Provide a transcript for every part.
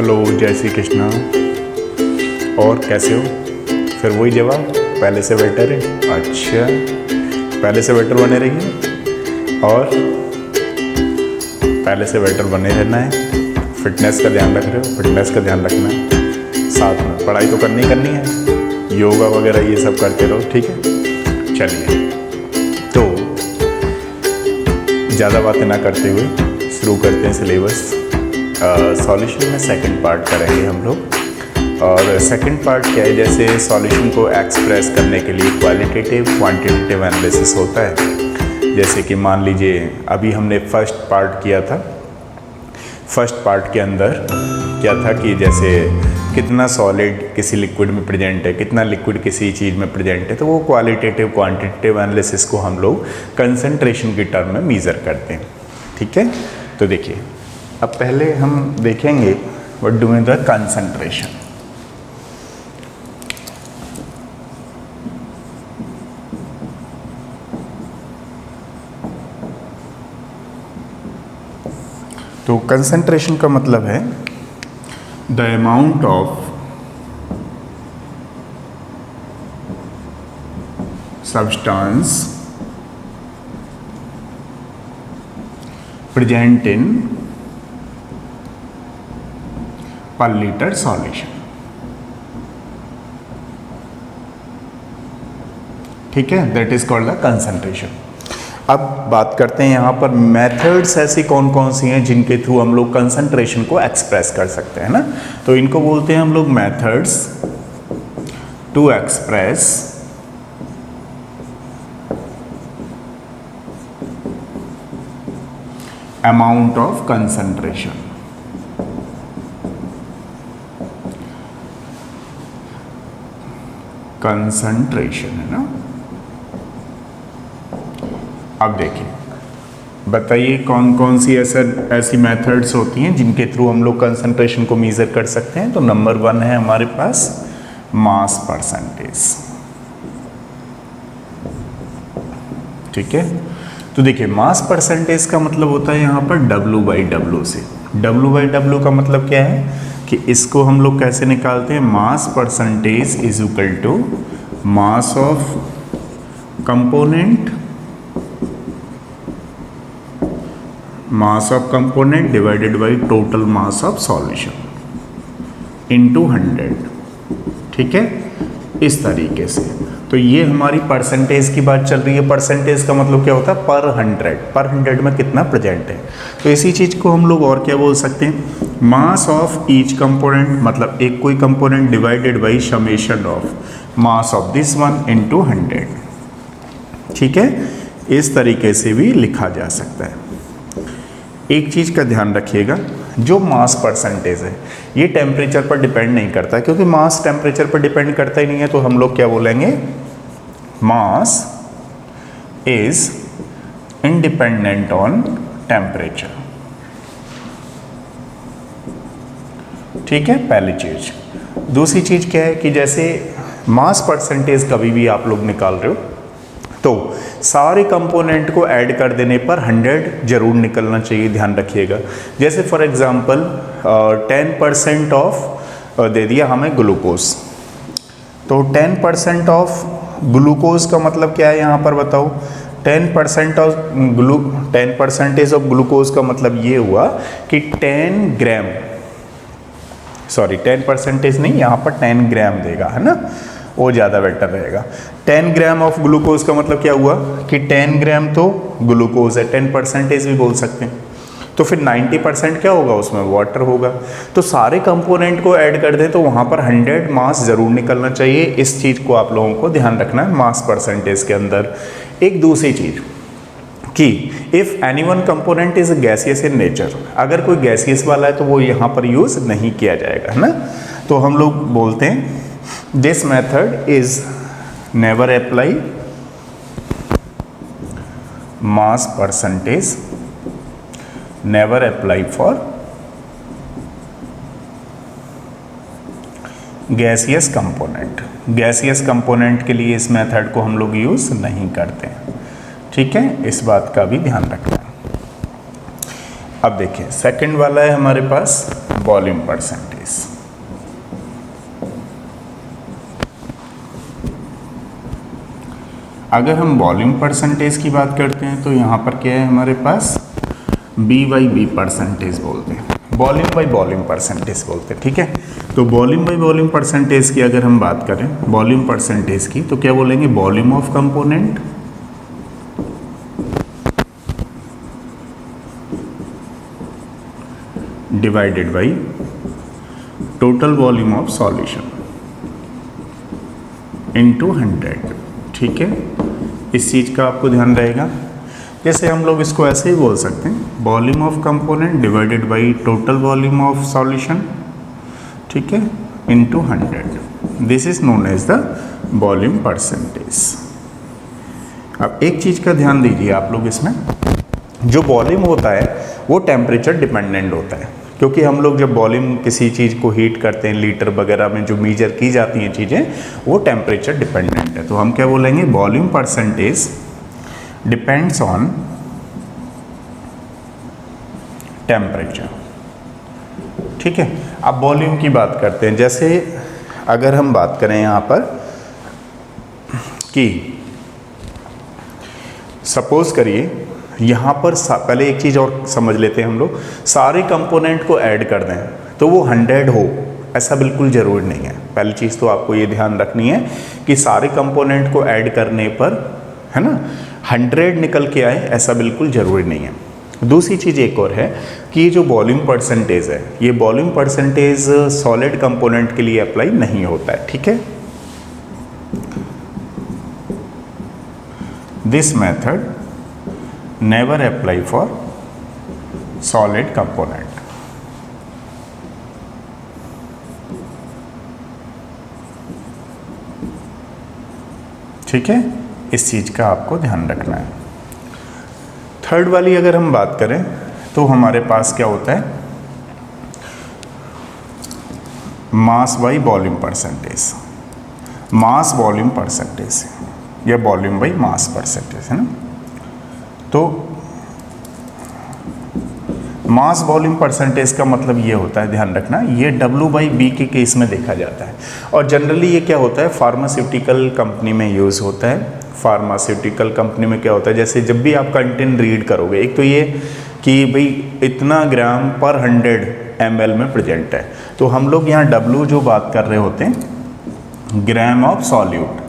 Hello, जय श्री कृष्णा। और कैसे हो? फिर वही जवाब, पहले से बेटर है। अच्छा, पहले से बेटर बने रहिए और पहले से बेटर बने रहना है। फिटनेस का ध्यान रख रहे हो, फिटनेस का ध्यान रखना है। साथ में पढ़ाई तो करनी है, योगा वगैरह ये सब करते रहो, ठीक है। चलिए, तो ज़्यादा बातें ना करते हुए शुरू करते हैं सिलेबस। सॉल्यूशन में सेकंड पार्ट करेंगे हम लोग। और सेकंड पार्ट क्या है, जैसे सॉल्यूशन को एक्सप्रेस करने के लिए क्वालिटेटिव क्वांटिटेटिव एनालिसिस होता है। जैसे कि मान लीजिए अभी हमने फर्स्ट पार्ट किया था। फर्स्ट पार्ट के अंदर क्या था कि जैसे कितना सॉलिड किसी लिक्विड में प्रेजेंट है, कितना लिक्विड किसी चीज़ में प्रेजेंट है, तो वो क्वालिटेटिव क्वांटिटेटिव एनालिसिस को हम लोग कंसंट्रेशन की टर्म में मेज़र करते हैं, ठीक है। तो देखिए, अब पहले हम देखेंगे what do mean the concentration. तो कंसंट्रेशन का मतलब है the amount of substance present in per litre solution, ठीक है। That is called the concentration. अब बात करते हैं यहाँ पर मेथड्स ऐसी कौन कौन सी हैं जिनके थ्रू हम लोग कंसंट्रेशन को एक्सप्रेस कर सकते हैं ना। तो इनको बोलते हैं हम लोग methods to express amount of concentration. Concentration है ना। अब देखिए, बताइए कौन कौन सी ऐसी मेथड्स होती हैं जिनके थ्रू हम लोग कंसंट्रेशन को मेजर कर सकते हैं। तो नंबर 1 है हमारे पास मास परसेंटेज, ठीक है। तो देखिए, मास परसेंटेज का मतलब होता है यहाँ पर W/W से। W/W का मतलब क्या है कि इसको हम लोग कैसे निकालते हैं, mass percentage is equal to mass of component, mass of component divided by total mass of solution into 100, ठीक है, इस तरीके से। तो ये हमारी परसेंटेज की बात चल रही है। परसेंटेज का मतलब क्या होता है, पर 100 में कितना प्रेजेंट है। तो इसी चीज़ को हम लोग और क्या बोल सकते हैं, मास ऑफ ईच कंपोनेंट, मतलब एक कोई component divided by summation of mass of this one into 100, ठीक है। इस तरीके से भी लिखा जा सकता है। एक चीज़ का ध्यान रखिएगा, जो मास परसेंटेज है ये टेम्परेचर पर डिपेंड नहीं करता, क्योंकि मास टेम्परेचर पर डिपेंड करता ही नहीं है। तो हम लोग क्या बोलेंगे, mass is independent on temperature, ठीक है, पहली चीज। दूसरी चीज क्या है कि जैसे मास परसेंटेज कभी भी आप लोग निकाल रहे हो तो सारे कंपोनेंट को ऐड कर देने पर 100 जरूर निकलना चाहिए, ध्यान रखिएगा। जैसे फॉर एग्जांपल 10% ऑफ दे दिया हमें ग्लूकोज, तो 10% ऑफ ग्लूकोज का मतलब क्या है यहाँ पर बताओ। 10% ऑफ ग्लूकोज का मतलब ये हुआ कि 10 ग्राम, सॉरी 10% नहीं, यहाँ पर 10 ग्राम देगा, है ना, वो ज़्यादा बेटर रहेगा। 10 ग्राम ऑफ ग्लूकोज का मतलब क्या हुआ कि 10 ग्राम तो ग्लूकोज है, 10% भी बोल सकते हैं। तो फिर 90% क्या होगा, उसमें वाटर होगा। तो सारे कंपोनेंट को ऐड कर दें तो वहाँ पर 100 मास ज़रूर निकलना चाहिए। इस चीज़ को आप लोगों को ध्यान रखना है मास परसेंटेज के अंदर। एक दूसरी चीज़ कि if any one component is gaseous in nature, अगर कोई गैसियस वाला है तो वो यहाँ पर यूज़ नहीं किया जाएगा, है ना। तो हम लोग बोलते हैं this method is never apply mass percentage, never apply for gaseous component. Gaseous component के लिए इस मेथड को हम लोग यूज़ नहीं करते हैं, ठीक है, इस बात का भी ध्यान रखना है। अब देखिए, सेकंड वाला है हमारे पास वॉल्यूम परसेंटेज। अगर हम वॉल्यूम परसेंटेज की बात करते हैं तो यहाँ पर क्या है हमारे पास B/B परसेंटेज बोलते हैं, वॉल्यूम बाई वॉल्यूम परसेंटेज बोलते हैं। ठीक है, तो वॉल्यूम बाई वॉल्यूम परसेंटेज की अगर हम बात करें वॉल्यूम परसेंटेज की तो क्या बोलेंगे, volume of component divided by total volume of solution into 100। ठीक है, इस चीज़ का आपको ध्यान रहेगा। जैसे हम लोग इसको ऐसे ही बोल सकते हैं, volume of component divided by total volume of solution, ठीक है, into 100। This is known as the volume percentage. अब एक चीज़ का ध्यान दीजिए आप लोग, इसमें जो वॉल्यूम होता है वो टेम्परेचर डिपेंडेंट होता है, क्योंकि हम लोग जब वॉल्यूम किसी चीज़ को हीट करते हैं, लीटर वगैरह में जो मेजर की जाती हैं चीज़ें, वो टेम्परेचर डिपेंडेंट है। तो हम क्या बोलेंगे, volume percentage depends on temperature. ठीक है, अब वॉल्यूम की बात करते हैं। जैसे अगर हम बात करें यहाँ पर कि सपोज करिए यहाँ पर पहले एक चीज़ और समझ लेते हैं हम लोग, सारे कंपोनेंट को ऐड कर दें तो वो 100 हो, ऐसा बिल्कुल ज़रूरी नहीं है। पहली चीज़ तो आपको ये ध्यान रखनी है कि सारे कंपोनेंट को ऐड करने पर, है ना, 100 निकल के आए, ऐसा बिल्कुल ज़रूरी नहीं है। दूसरी चीज़ एक और है कि ये जो वॉल्यूम परसेंटेज है, ये वॉल्यूम परसेंटेज सॉलिड कंपोनेंट के लिए अप्लाई नहीं होता है। ठीक है, this method never apply for solid component. ठीक है, इस चीज़ का आपको ध्यान रखना है। थर्ड वाली अगर हम बात करें तो हमारे पास क्या होता है, mass by volume percentage, mass volume percentage या वॉल्यूम बाई मास परसेंटेज, है ना। तो मास वॉल्यूम परसेंटेज का मतलब ये होता है, ध्यान रखना, ये W/B के केस में देखा जाता है। और जनरली ये क्या होता है, फार्मास्यूटिकल कंपनी में यूज़ होता है। फार्मास्यूटिकल कंपनी में क्या होता है, जैसे जब भी आप कंटेंट रीड करोगे, एक तो ये कि भाई इतना ग्राम पर 100 ml में प्रेजेंट है, तो हम लोग यहाँ W जो बात कर रहे होते हैं, ग्राम ऑफ सॉल्यूट,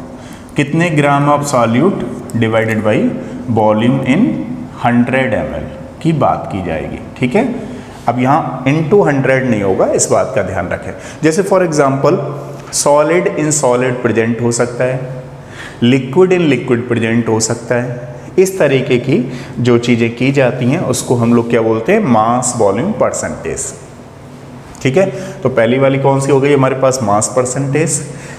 कितने gram of solute divided by volume in 100 ml की बात की जाएगी। ठीक है, अब यहाँ इनटू 100 नहीं होगा, इस बात का ध्यान रखें। जैसे for example solid in solid present हो सकता है, लिक्विड इन लिक्विड प्रेजेंट हो सकता है। इस तरीके की जो चीज़ें की जाती हैं उसको हम लोग क्या बोलते हैं, मास वॉल्यूम परसेंटेज। ठीक है, तो पहली वाली कौन सी हो गई हमारे पास, मास परसेंटेज।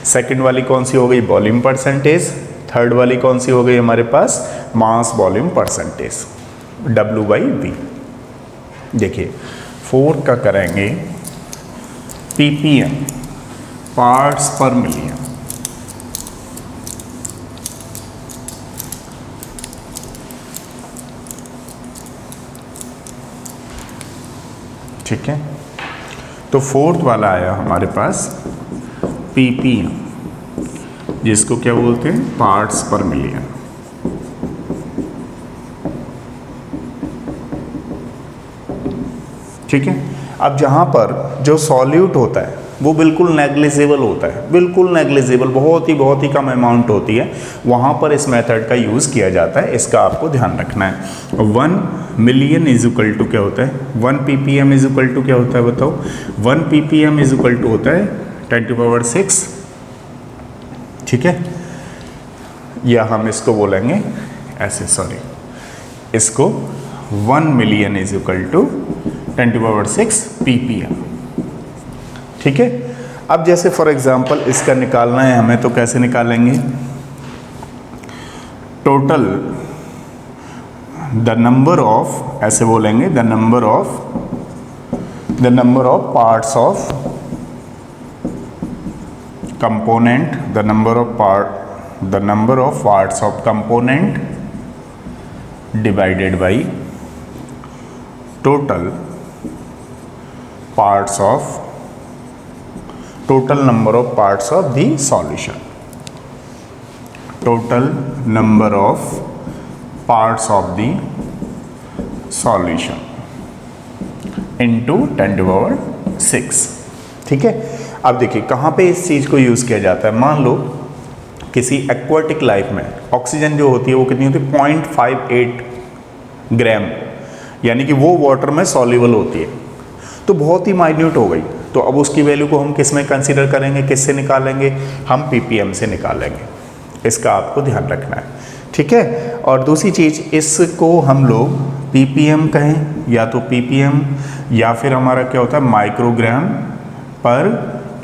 सेकंड वाली कौन सी हो गई, वॉल्यूम परसेंटेज। थर्ड वाली कौन सी हो गई हमारे पास, मास वॉल्यूम परसेंटेज, W/B। देखिए 4 का करेंगे ppm, पार्ट्स पर मिलियन। ठीक है, तो फोर्थ वाला आया हमारे पास ppm, जिसको क्या बोलते हैं, पार्ट्स पर मिलियन। ठीक है, अब जहाँ पर जो सॉल्यूट होता है वो बिल्कुल नेग्लिजिबल होता है, बिल्कुल नेग्लिजिबल, बहुत ही कम अमाउंट होती है, वहाँ पर इस मेथड का यूज़ किया जाता है। इसका आपको ध्यान रखना है। 1 मिलियन इज इक्वल टू क्या होता है, 1 ppm इज इक्वल टू क्या होता है बताओ, 1 ppm इज इक्वल टू होता है 10⁶। ठीक है, या हम इसको बोलेंगे ऐसे, सॉरी, इसको 1 million is equal to 10⁶ ppm। ठीक है, अब जैसे फॉर एग्जांपल इसका निकालना है हमें, तो कैसे निकालेंगे, टोटल द नंबर ऑफ, ऐसे बोलेंगे, the number of parts of component, the number of parts of component divided by total parts of total number of parts of the solution, total number of parts of the solution into 10 to the power 6। ठीक है, अब देखिए कहाँ पे इस चीज़ को use किया जाता है। मान लो किसी एक्वाटिक लाइफ में ऑक्सीजन जो होती है वो कितनी होती है 0.58 ग्राम, यानी कि वो वाटर में सॉल्युबल होती है, तो बहुत ही माइन्यूट हो गई। तो अब उसकी वैल्यू को हम किस में कंसीडर करेंगे, किससे निकालेंगे, हम ppm से निकालेंगे। इसका आपको ध्यान रखना है, ठीक है। और दूसरी चीज़, इसको हम लोग ppm कहें या तो ppm या फिर हमारा क्या होता है माइक्रोग्राम पर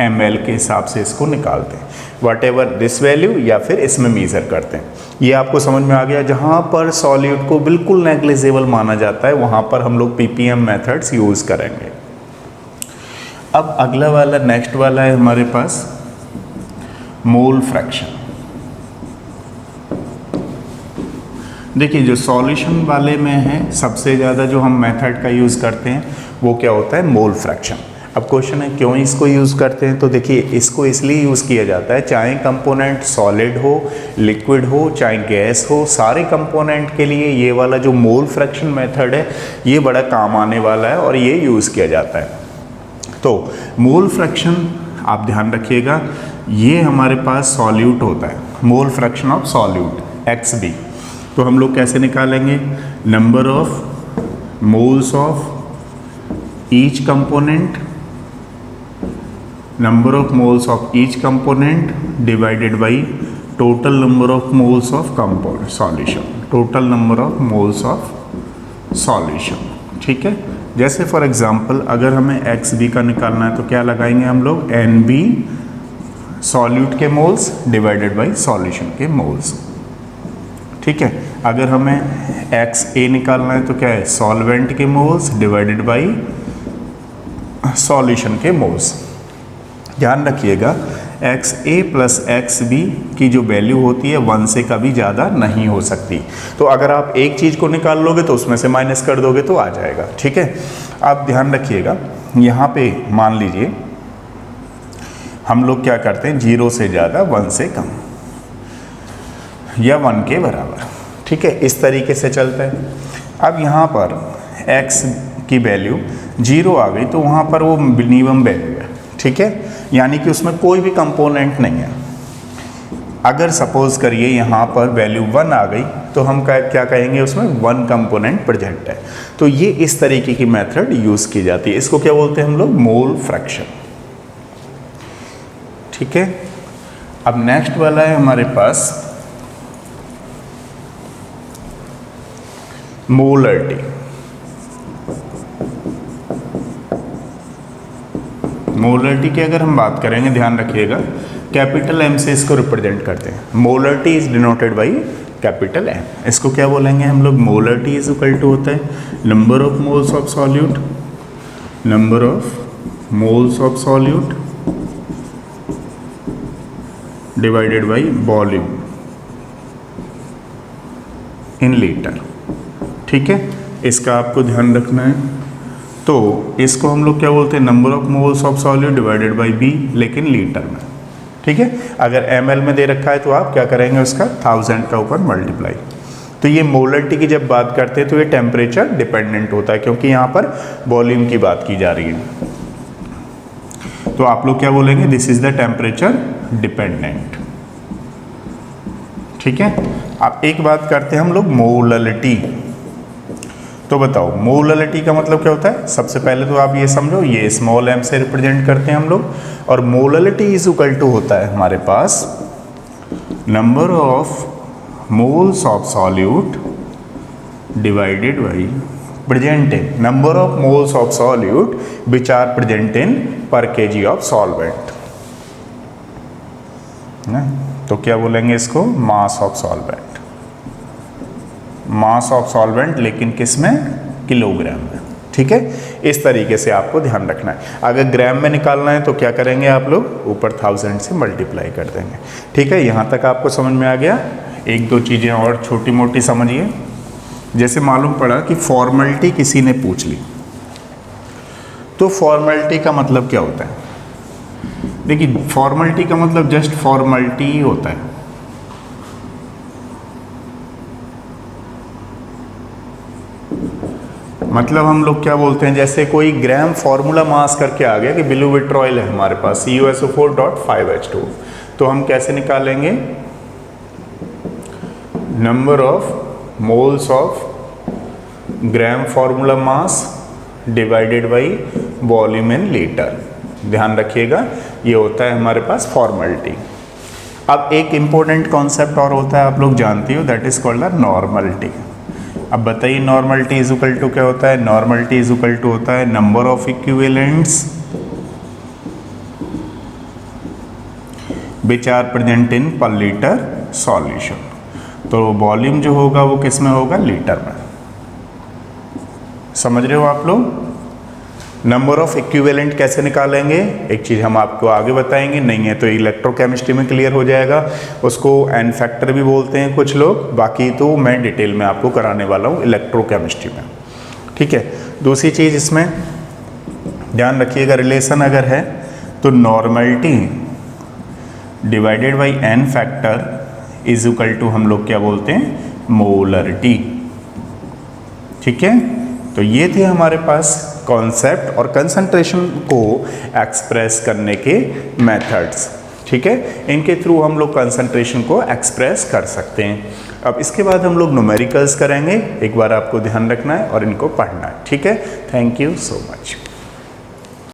ml के हिसाब से इसको निकालते हैं, वट एवर दिस वैल्यू, या फिर इसमें मेज़र करते हैं। ये आपको समझ में आ गया। जहाँ पर सॉल्यूट को बिल्कुल नेग्लिजिबल माना जाता है वहाँ पर हम लोग ppm मेथड्स यूज़ करेंगे। अब अगला वाला नेक्स्ट वाला है हमारे पास मोल फ्रैक्शन। देखिए जो सॉल्यूशन वाले में है सबसे ज़्यादा जो हम मेथड का यूज़ करते हैं वो क्या होता है मोल फ्रैक्शन। अब क्वेश्चन है क्यों इसको यूज़ करते हैं, तो देखिए इसको इसलिए यूज़ किया जाता है चाहे कंपोनेंट सॉलिड हो, लिक्विड हो, चाहे गैस हो, सारे कंपोनेंट के लिए ये वाला जो मोल फ्रैक्शन मेथड है ये बड़ा काम आने वाला है और ये यूज़ किया जाता है। तो मोल फ्रैक्शन आप ध्यान रखिएगा, ये हमारे पास सॉल्यूट होता है, mole fraction of solute XB। तो हम लोग कैसे निकालेंगे, number of moles of each component, number of moles of each component divided by total number of moles of compound solution, total number of moles of solution. ठीक है, जैसे for example अगर हमें XB का निकालना है तो क्या लगाएंगे हम लोग, NB सॉल्यूट के मोल्स डिवाइडेड बाई सॉल्यूशन के मोल्स। ठीक है, अगर हमें XA निकालना है तो क्या है, सॉल्वेंट के मोल्स डिवाइडेड बाई सॉल्यूशन के मोल्स। ध्यान रखिएगा XA प्लस XB की जो वैल्यू होती है 1 से कभी ज़्यादा नहीं हो सकती। तो अगर आप एक चीज़ को निकाल लोगे तो उसमें से माइनस कर दोगे तो आ जाएगा। ठीक है, आप ध्यान रखिएगा यहाँ पे मान लीजिए हम लोग क्या करते हैं 0 से ज़्यादा 1 से कम या 1 के बराबर। ठीक है, इस तरीके से चलता है। अब यहाँ पर x की वैल्यू 0 आ गई तो वहाँ पर वो मिनिमम वैल्यू है। ठीक है, यानी कि उसमें कोई भी कंपोनेंट नहीं है। अगर सपोज करिए यहाँ पर वैल्यू 1 आ गई तो हम क्या कहेंगे, उसमें 1 कंपोनेंट प्रेजेंट है। तो ये इस तरीके की मेथड यूज़ की जाती है। इसको क्या बोलते हैं हम लोग, मोल फ्रैक्शन। ठीक है, अब नेक्स्ट वाला है हमारे पास मोलरिटी। मोलरिटी की अगर हम बात करेंगे, ध्यान रखिएगा कैपिटल M से इसको रिप्रेजेंट करते हैं। Molarity is denoted by capital M। इसको क्या बोलेंगे हम लोग, मोलरिटी इज इक्वल टू होता है number of moles of solute, number of moles of solute divided by volume in litre. ठीक है, इसका आपको ध्यान रखना है। तो इसको हम लोग क्या बोलते हैं, number of moles of solute divided by B, लेकिन लीटर में। ठीक है, अगर ml में दे रखा है तो आप क्या करेंगे, उसका 1000 का ऊपर मल्टीप्लाई। तो ये मोलरिटी की जब बात करते हैं तो ये टेम्परेचर डिपेंडेंट होता है, क्योंकि यहाँ पर वॉल्यूम की बात की जा रही है। तो आप लोग क्या बोलेंगे, this is the temperature dependent. ठीक है, अब एक बात करते हैं हम लोग मोलरिटी। तो बताओ मोलरिटी का मतलब क्या होता है। सबसे पहले तो आप ये समझो, ये स्मॉल m से रिप्रेजेंट करते हैं हम लोग, और मोलरिटी इज इक्वल टू होता है हमारे पास number of moles of solute divided by present in number of moles of solute which are present in per kg of solvent. तो क्या बोलेंगे इसको, mass of solvent. Mass of solvent, लेकिन किस में, किलोग्राम में। ठीक है, इस तरीके से आपको ध्यान रखना है। अगर ग्राम में निकालना है तो क्या करेंगे आप लोग, ऊपर 1000 से मल्टीप्लाई कर देंगे। ठीक है, यहाँ तक आपको समझ में आ गया। एक दो चीज़ें और छोटी मोटी समझिए। जैसे मालूम पड़ा कि फॉर्मेलिटी किसी ने पूछ ली, तो फॉर्मेलिटी का मतलब क्या होता है? देखिए, फॉर्मेलिटी का मतलब जस्ट फॉर्मेलिटी ही होता है। मतलब हम लोग क्या बोलते हैं, जैसे कोई ग्राम फॉर्मूला मास करके आ गया कि ब्लू विट्रॉयल है हमारे पास CuSO4.5H2, तो हम कैसे निकालेंगे? Number of moles of gram formula mass divided by volume in litre. ध्यान रखिएगा, ये होता है हमारे पास फॉर्मेलिटी। अब एक इंपॉर्टेंट कॉन्सेप्ट और होता है, आप लोग जानती हो, that is called the normality. अब बताइए नॉर्मलिटी इज इक्वल टू क्या होता है? नॉर्मलिटी इज इक्वल टू होता है number of equivalents which are present in per litre solution. तो वॉल्यूम जो होगा वो किस में होगा? लीटर में। समझ रहे हो आप लोग? नंबर ऑफ इक्विवेलेंट कैसे निकालेंगे? एक चीज़ हम आपको आगे बताएंगे, नहीं है तो इलेक्ट्रोकेमिस्ट्री में क्लियर हो जाएगा। उसको एन फैक्टर भी बोलते हैं कुछ लोग, बाकी तो मैं डिटेल में आपको कराने वाला हूँ इलेक्ट्रोकेमिस्ट्री में। ठीक है। दूसरी चीज़ इसमें ध्यान रखिएगा, रिलेशन अगर है तो normality divided by n factor is equal to हम लोग क्या बोलते हैं? मोलरिटी। ठीक है। तो ये थे हमारे पास कॉन्सेप्ट और कंसंट्रेशन को एक्सप्रेस करने के मेथड्स। ठीक है, इनके थ्रू हम लोग कंसंट्रेशन को एक्सप्रेस कर सकते हैं। अब इसके बाद हम लोग न्यूमेरिकल्स करेंगे, एक बार आपको ध्यान रखना है और इनको पढ़ना है। ठीक है, थैंक यू सो मच।